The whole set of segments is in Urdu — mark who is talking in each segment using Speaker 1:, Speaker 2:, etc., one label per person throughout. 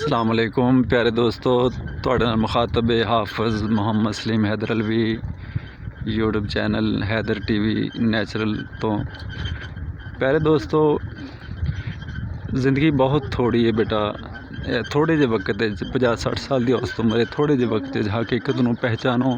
Speaker 1: السلام علیکم پیارے دوستو، ਤੁਹਾਡੇ ਨਾਲ ਮੁਖਾਤਬ Hafiz Muhammad Saleem Haider Alvi YouTube channel Haider TV natural ਤੋਂ। ਪਿਆਰੇ ਦੋਸਤੋ, ਜ਼ਿੰਦਗੀ ਬਹੁਤ ਥੋੜੀ ਹੈ ਬੇਟਾ। ਥੋੜ੍ਹੇ ਜਿਹੇ ਵਕਤ 'ਚ 50-60 ਸਾਲ ਦੀ ਔਸਤ ਉਮਰ ਹੈ। ਥੋੜ੍ਹੇ ਜਿਹੇ ਵਕਤ 'ਚ ਹਕੀਕਤ ਨੂੰ ਪਹਿਚਾਨੋ।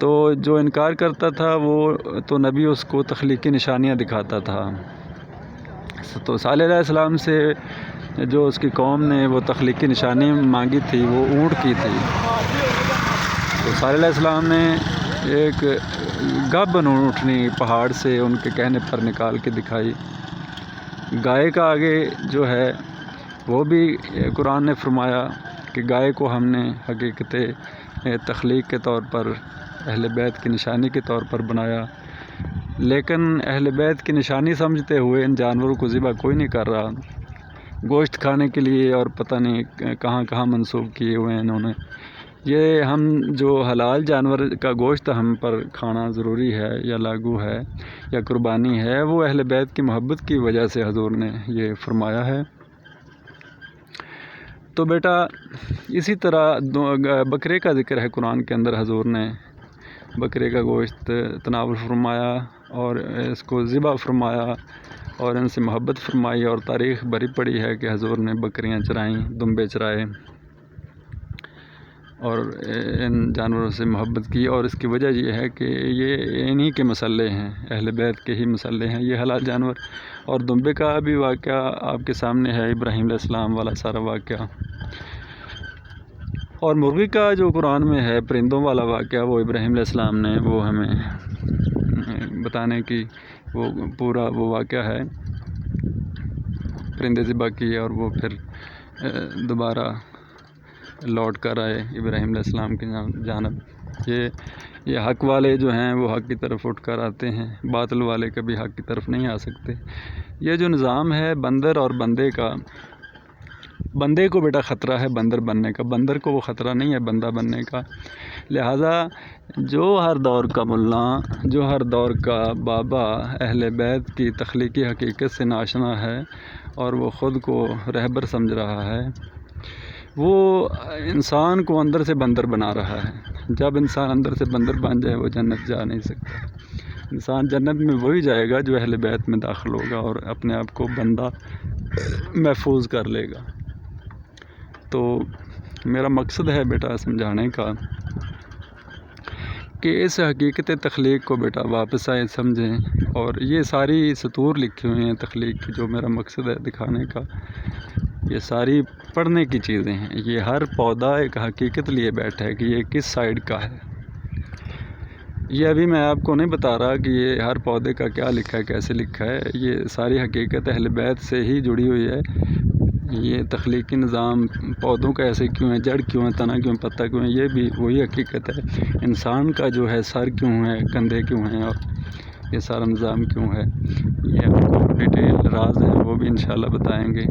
Speaker 1: تو جو انکار کرتا تھا وہ تو نبی اس کو تخلیقی نشانیاں دکھاتا تھا. تو صالح علیہ السلام سے جو اس کی قوم نے وہ تخلیقی نشانی مانگی تھی وہ اونٹ کی تھی. تو صالح علیہ السلام نے ایک گابن اونٹنی پہاڑ سے ان کے کہنے پر نکال کے دکھائی. گائے کا آگے جو ہے وہ بھی قرآن نے فرمایا کہ گائے کو ہم نے حقیقت تخلیق کے طور پر اہل بیت کی نشانی کے طور پر بنایا، لیکن اہل بیت کی نشانی سمجھتے ہوئے ان جانوروں کو ذبح کوئی نہیں کر رہا. گوشت کھانے کے لیے اور پتہ نہیں کہاں کہاں منسوب کیے ہوئے ہیں انہوں نے. یہ ہم جو حلال جانور کا گوشت ہم پر کھانا ضروری ہے یا لاگو ہے یا قربانی ہے، وہ اہل بیت کی محبت کی وجہ سے حضور نے یہ فرمایا ہے. تو بیٹا اسی طرح بکرے کا ذکر ہے قرآن کے اندر. حضور نے بکرے کا گوشت تناول فرمایا اور اس کو ذبح فرمایا اور ان سے محبت فرمائی، اور تاریخ بھری پڑی ہے کہ حضور نے بکریاں چرائیں، دمبے چرائے اور ان جانوروں سے محبت کی. اور اس کی وجہ یہ ہے کہ یہ انہی کے مسلح ہیں، اہل بیت کے ہی مسلح ہیں یہ حلال جانور. اور دمبے کا بھی واقعہ آپ کے سامنے ہے، ابراہیم علیہ السلام والا سارا واقعہ. اور مرغی کا جو قرآن میں ہے پرندوں والا واقعہ، وہ ابراہیم علیہ السلام نے وہ ہمیں بتانے کی وہ پورا وہ واقعہ ہے. پرندے ذبح کیے اور وہ پھر دوبارہ لوٹ کر آئے ابراہیم علیہ السلام کی جانب. یہ حق والے جو ہیں وہ حق کی طرف اٹھ کر آتے ہیں، باطل والے کبھی حق کی طرف نہیں آ سکتے. یہ جو نظام ہے بندر اور بندے کا، بندے کو بیٹا خطرہ ہے بندر بننے کا، بندر کو وہ خطرہ نہیں ہے بندہ بننے کا. لہٰذا جو ہر دور کا ملا، جو ہر دور کا بابا اہل بیت کی تخلیقی حقیقت سے ناشنا ہے اور وہ خود کو رہبر سمجھ رہا ہے، وہ انسان کو اندر سے بندر بنا رہا ہے. جب انسان اندر سے بندر بن جائے وہ جنت جا نہیں سکتا. انسان جنت میں وہی جائے گا جو اہل بیت میں داخل ہوگا اور اپنے آپ کو بندہ محفوظ کر لے گا. تو میرا مقصد ہے بیٹا سمجھانے کا کہ اس حقیقت تخلیق کو بیٹا واپس آئے سمجھیں. اور یہ ساری سطور لکھی ہوئی ہیں تخلیق کی، جو میرا مقصد ہے دکھانے کا، یہ ساری پڑھنے کی چیزیں ہیں. یہ ہر پودا ایک حقیقت لیے بیٹھا ہے کہ یہ کس سائیڈ کا ہے. یہ ابھی میں آپ کو نہیں بتا رہا کہ یہ ہر پودے کا کیا لکھا ہے، کیسے لکھا ہے. یہ ساری حقیقت اہل بیت سے ہی جڑی ہوئی ہے. یہ تخلیقی نظام پودوں کا ایسے کیوں ہے، جڑ کیوں ہے، تنا کیوں، پتا کیوں ہے، یہ بھی وہی حقیقت ہے. انسان کا جو ہے سر کیوں ہے، کندھے کیوں ہیں، اور یہ سارا نظام کیوں ہے، یہ ہم کو ڈیٹیل راز ہیں وہ بھی انشاءاللہ بتائیں گے.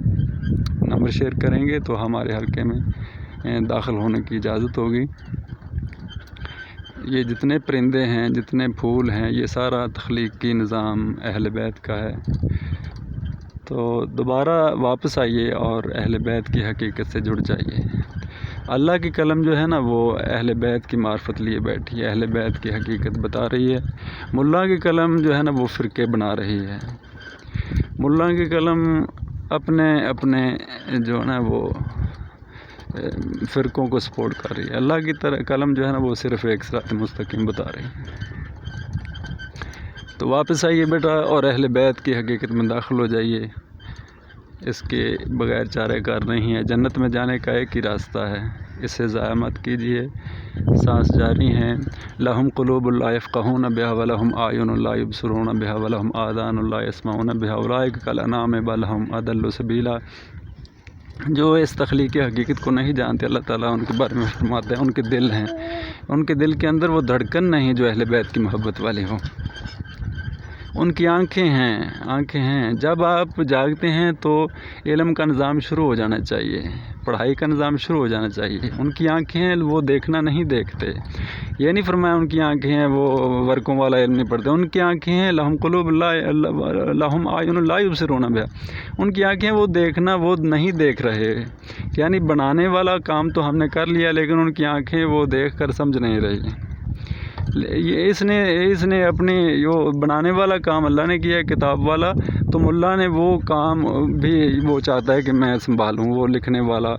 Speaker 1: نمبر شیئر کریں گے تو ہمارے حلقے میں داخل ہونے کی اجازت ہوگی. یہ جتنے پرندے ہیں، جتنے پھول ہیں، یہ سارا تخلیقی نظام اہل بیت کا ہے. تو دوبارہ واپس آئیے اور اہل بیت کی حقیقت سے جڑ جائیے. اللہ کی قلم جو ہے نا وہ اہل بیت کی معرفت لیے بیٹھی ہے، اہل بیت کی حقیقت بتا رہی ہے. ملا کی قلم جو ہے نا وہ فرقے بنا رہی ہے. ملا کی قلم اپنے جو ہے نا وہ فرقوں کو سپورٹ کر رہی ہے. اللہ کی قلم جو ہے نا وہ صرف ایک صراط مستقیم بتا رہی ہے. تو واپس آئیے بیٹا اور اہل بیت کی حقیقت میں داخل ہو جائیے. اس کے بغیر چارہ کار نہیں ہے. جنت میں جانے کا ایک ہی راستہ ہے، اسے ضائع مت کیجیے. سانس جاری ہیں. لہم قلوب لا یفقہون بہا ولہم اعین لا یبصرون بہا ولہم آذان لا یسمعون بہا اولئک کالانعام بل ہم اضل سبیلا. جو اس تخلیقی حقیقت کو نہیں جانتے، اللہ تعالیٰ ان کے بارے میں فرماتے ہیں ان کے دل ہیں، ان کے دل کے اندر وہ دھڑکن نہیں جو اہل بیت کی محبت والی ہو. ان کی آنکھیں ہیں. جب آپ جاگتے ہیں تو علم کا نظام شروع ہو جانا چاہیے، پڑھائی کا نظام شروع ہو جانا چاہیے. ان کی آنکھیں ہیں، وہ دیکھنا نہیں دیکھتے. یہ نہیں فرمایا ان کی آنکھیں ہیں وہ ورقوں والا علم نہیں پڑھتے. ان کی آنکھیں ہیں لہم قلوب لہم اعین لا یبصرون بہا. ان کی آنکھیں وہ دیکھنا وہ نہیں دیکھ رہے. یعنی بنانے والا کام تو ہم نے کر لیا لیکن ان کی آنکھیں وہ دیکھ کر سمجھ نہیں رہی. اس نے اپنی جو بنانے والا کام اللہ نے کیا ہے کتاب والا، تو ملا نے وہ کام بھی وہ چاہتا ہے کہ میں سنبھالوں. وہ لکھنے والا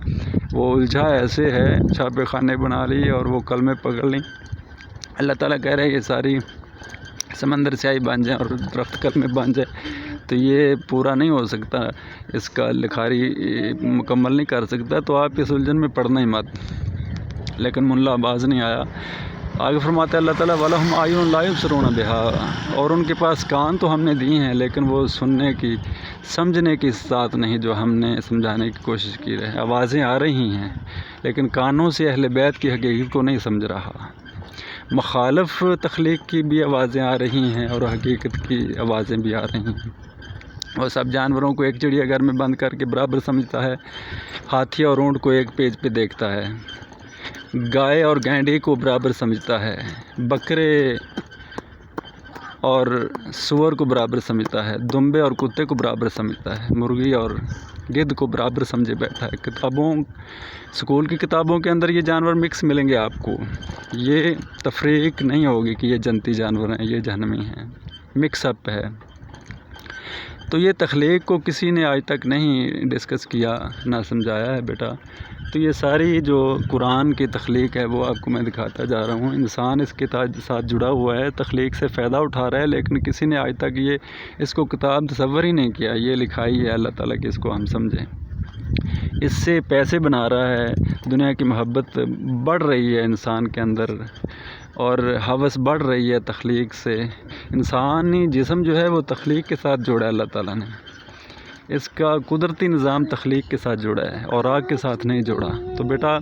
Speaker 1: وہ الجھا ایسے ہے، چھاپے خانے بنا لی اور وہ کلمے پکڑ لیں اللہ تعالیٰ کہہ رہے ہیں یہ ساری سمندر سے آئی بن جائیں اور درخت کل میں بن جائے تو یہ پورا نہیں ہو سکتا، اس کا لکھاری مکمل نہیں کر سکتا، تو آپ اس الجھن میں پڑھنا ہی مت۔ لیکن ملا باز نہیں آیا۔ آگے فرماتے اللہ تعالیٰ وَلَهُمْ أَعْيُنٌ لَا يُبْصِرُونَ بِهَا، اور ان کے پاس کان تو ہم نے دی ہیں لیکن وہ سننے کی سمجھنے کی ساتھ نہیں جو ہم نے سمجھانے کی کوشش کی ہے۔ آوازیں آ رہی ہیں لیکن کانوں سے اہل بیت کی حقیقت کو نہیں سمجھ رہا۔ مخالف تخلیق کی بھی آوازیں آ رہی ہیں اور حقیقت کی آوازیں بھی آ رہی ہیں۔ وہ سب جانوروں کو ایک چڑیا گھر میں بند کر کے برابر سمجھتا ہے، ہاتھی اور اونٹ کو ایک پیج پہ دیکھتا ہے، گائے اور گینڈے کو برابر سمجھتا ہے، بکرے اور سور کو برابر سمجھتا ہے، دمبے اور کتے کو برابر سمجھتا ہے، مرغی اور گدھ کو برابر سمجھے بیٹھا ہے۔ سکول کی کتابوں کے اندر یہ جانور مکس ملیں گے آپ کو، یہ تفریق نہیں ہوگی کہ یہ جنتی جانور ہیں، یہ جہنمی ہیں، مکس اپ ہے۔ تو یہ تخلیق کو کسی نے آج تک نہیں ڈسکس کیا، نہ سمجھایا ہے بیٹا۔ تو یہ ساری جو قرآن کی تخلیق ہے وہ آپ کو میں دکھاتا جا رہا ہوں۔ انسان اس کے ساتھ جڑا ہوا ہے، تخلیق سے فائدہ اٹھا رہا ہے، لیکن کسی نے آج تک اس کو کتاب تصور ہی نہیں کیا۔ یہ لکھائی ہے اللہ تعالیٰ کی، اس کو ہم سمجھیں۔ اس سے پیسے بنا رہا ہے، دنیا کی محبت بڑھ رہی ہے انسان کے اندر اور ہوس بڑھ رہی ہے تخلیق سے۔ انسانی جسم جو ہے وہ تخلیق کے ساتھ جوڑا ہے اللہ تعالیٰ نے، اس کا قدرتی نظام تخلیق کے ساتھ جوڑا ہے اور آگ کے ساتھ نہیں جوڑا۔ تو بیٹا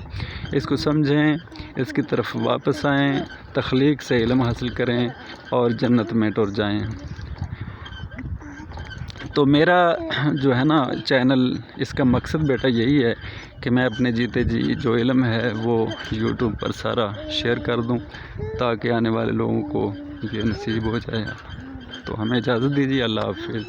Speaker 1: اس کو سمجھیں، اس کی طرف واپس آئیں، تخلیق سے علم حاصل کریں اور جنت میں ٹر جائیں۔ تو میرا جو ہے نا چینل، اس کا مقصد بیٹا یہی ہے کہ میں اپنے جیتے جی جو علم ہے وہ یوٹیوب پر سارا شیئر کر دوں تاکہ آنے والے لوگوں کو یہ نصیب ہو جائے۔ تو ہمیں اجازت دیجیے، اللہ حافظ۔